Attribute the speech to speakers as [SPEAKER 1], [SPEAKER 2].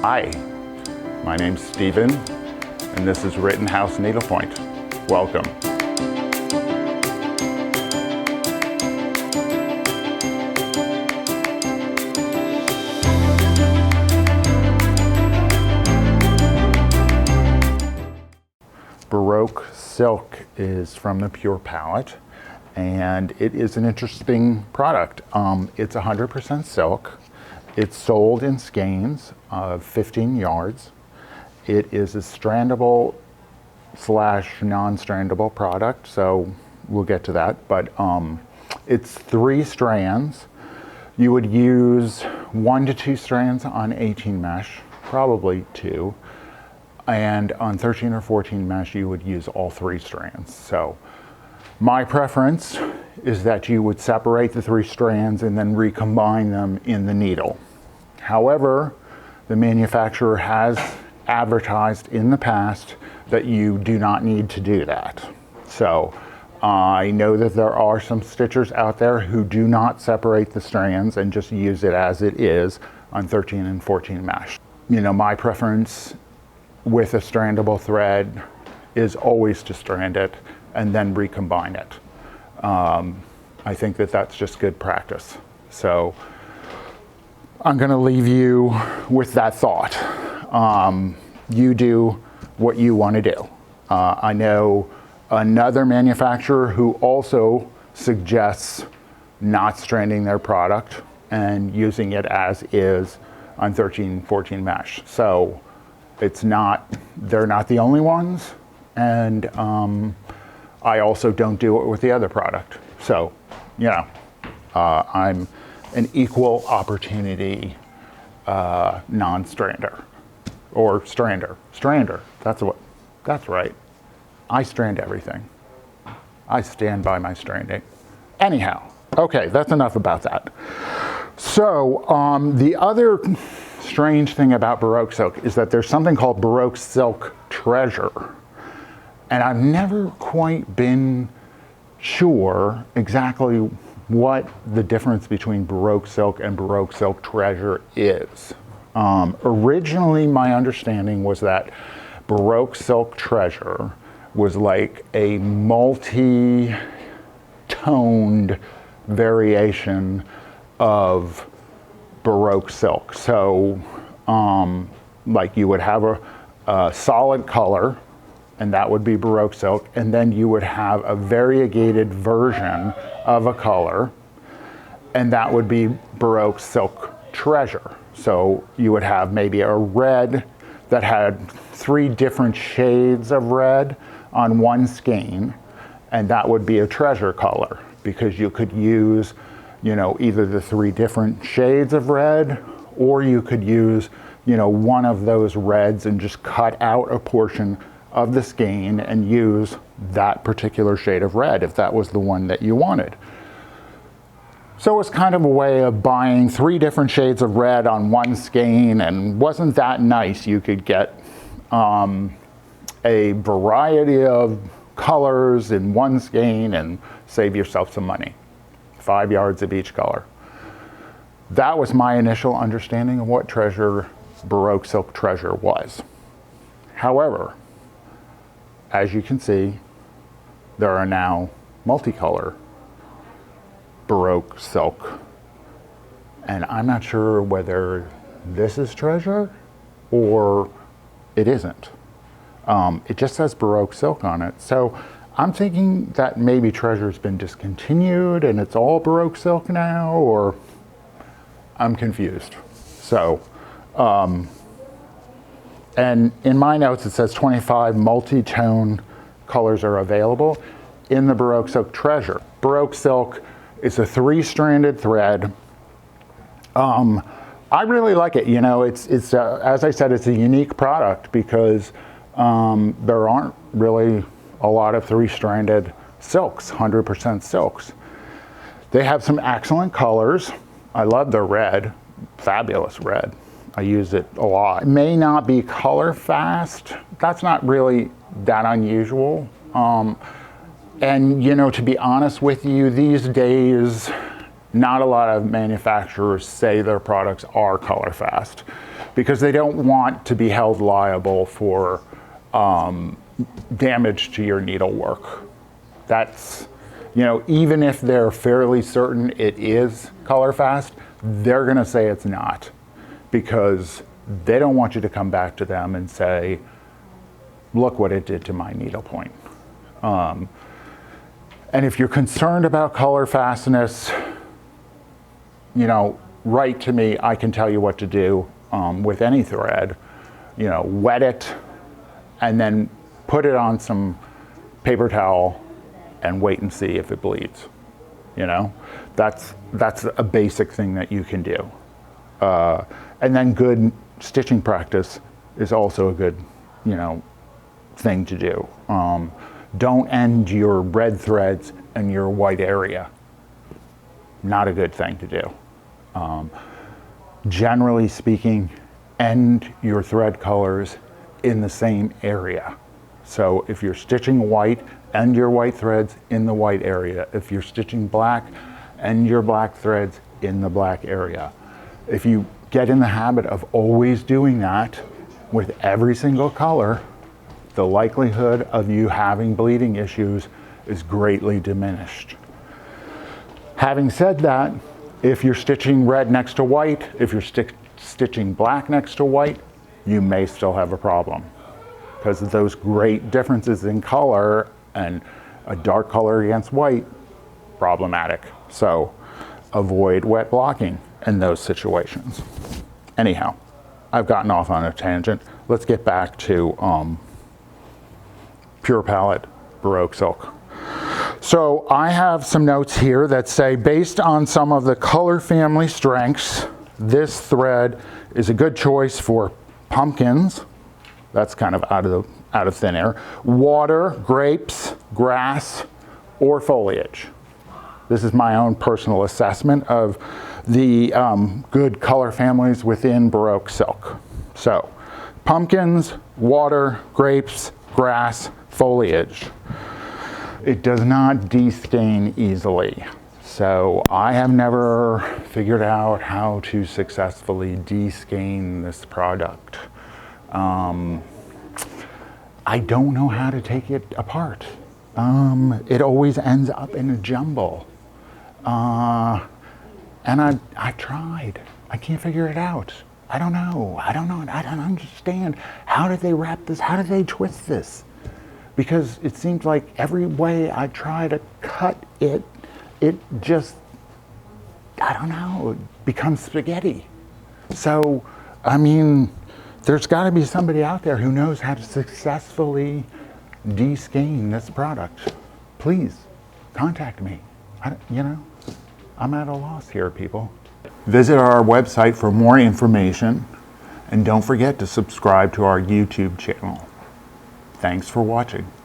[SPEAKER 1] Hi, my name's Steven, and this is Rittenhouse Needlepoint. Welcome. Baroque Silk is from the Pure palette, and it is an interesting product. It's 100% silk. It's sold in skeins of 15 yards. It is a strandable / non-strandable product, so we'll get to that, but it's 3 strands. You would use 1 to 2 strands on 18 mesh, probably 2. And on 13 or 14 mesh, you would use all 3 strands. So my preference is that you would separate the 3 strands and then recombine them in the needle. However, the manufacturer has advertised in the past that you do not need to do that. So I know that there are some stitchers out there who do not separate the strands and just use it as it is on 13 and 14 mesh. You know, my preference with a strandable thread is always to strand it and then recombine it. I think that that's just good practice. So I'm gonna leave you with that thought. You do what you wanna do. I know another manufacturer who also suggests not stranding their product and using it as is on 13, 14 mesh. So they're not the only ones, and I also don't do it with the other product. So, you know, I'm an equal opportunity non-strander, or strander. Strander, that's right. I strand everything. I stand by my stranding. Anyhow, okay, that's enough about that. So the other strange thing about Baroque Silk is that there's something called Baroque Silk Treasure. And I've never quite been sure exactly what the difference between Baroque Silk and Baroque Silk Treasure is. Originally, my understanding was that Baroque Silk Treasure was like a multi-toned variation of Baroque Silk. So like you would have a solid color, and that would be Baroque Silk, and then you would have a variegated version of a color, and that would be Baroque Silk Treasure. So you would have maybe a red that had 3 different shades of red on one skein, and that would be a treasure color, because you could use, you know, either the 3 different shades of red, or you could use, you know, one of those reds and just cut out a portion of the skein and use that particular shade of red if that was the one that you wanted. So it's kind of a way of buying 3 different shades of red on one skein, and wasn't that nice? You could get a variety of colors in one skein and save yourself some money. 5 yards of each color. That was my initial understanding of what Baroque Silk Treasure was. However, as you can see, there are now multicolor Baroque Silk, and I'm not sure whether this is treasure or it isn't. It just says Baroque Silk on it. So I'm thinking that maybe Treasure's been discontinued and it's all Baroque Silk now, or I'm confused. So, and in my notes it says 25 multi-tone colors are available in the Baroque Silk Treasure. Baroque Silk is a 3-stranded thread. I really like it. You know, it's as I said, it's a unique product because there aren't really a lot of 3-stranded silks, 100% silks. They have some excellent colors. I love the red, fabulous red. I use it a lot. It may not be Colorfast. That's not really that unusual. And you know, to be honest with you, these days, not a lot of manufacturers say their products are Colorfast because they don't want to be held liable for damage to your needlework. That's, you know, even if they're fairly certain it is Colorfast, they're gonna say it's not because they don't want you to come back to them and say, look what it did to my needlepoint. And if you're concerned about color fastness, you know, write to me. I can tell you what to do with any thread. You know, wet it and then put it on some paper towel and wait and see if it bleeds. You know, that's a basic thing that you can do. And then good stitching practice is also a good, you know, thing to do. Don't end your red threads in your white area. Not a good thing to do. Generally speaking, end your thread colors in the same area. So if you're stitching white, end your white threads in the white area. If you're stitching black, end your black threads in the black area. If you get in the habit of always doing that with every single color, the likelihood of you having bleeding issues is greatly diminished. Having said that, if you're stitching red next to white, if you're stitching black next to white, you may still have a problem because of those great differences in color, and a dark color against white, problematic. So avoid wet blocking in those situations. Anyhow, I've gotten off on a tangent. Let's get back to Pure Palette Baroque Silk. So I have some notes here that say, based on some of the color family strengths, this thread is a good choice for pumpkins. That's kind of out of thin air. Water, grapes, grass, or foliage. This is my own personal assessment of the good color families within Baroque Silk. So, pumpkins, water, grapes, grass, foliage. It does not de-skein easily. So I have never figured out how to successfully de-skein this product. I don't know how to take it apart. It always ends up in a jumble. And I tried. I can't figure it out. I don't know. I don't understand. How did they wrap this? How did they twist this? Because it seems like every way I try to cut it, it just, I don't know, it becomes spaghetti. So, I mean, there's got to be somebody out there who knows how to successfully de-skein this product. Please contact me. You know, I'm at a loss here, people. Visit our website for more information, and don't forget to subscribe to our YouTube channel. Thanks for watching.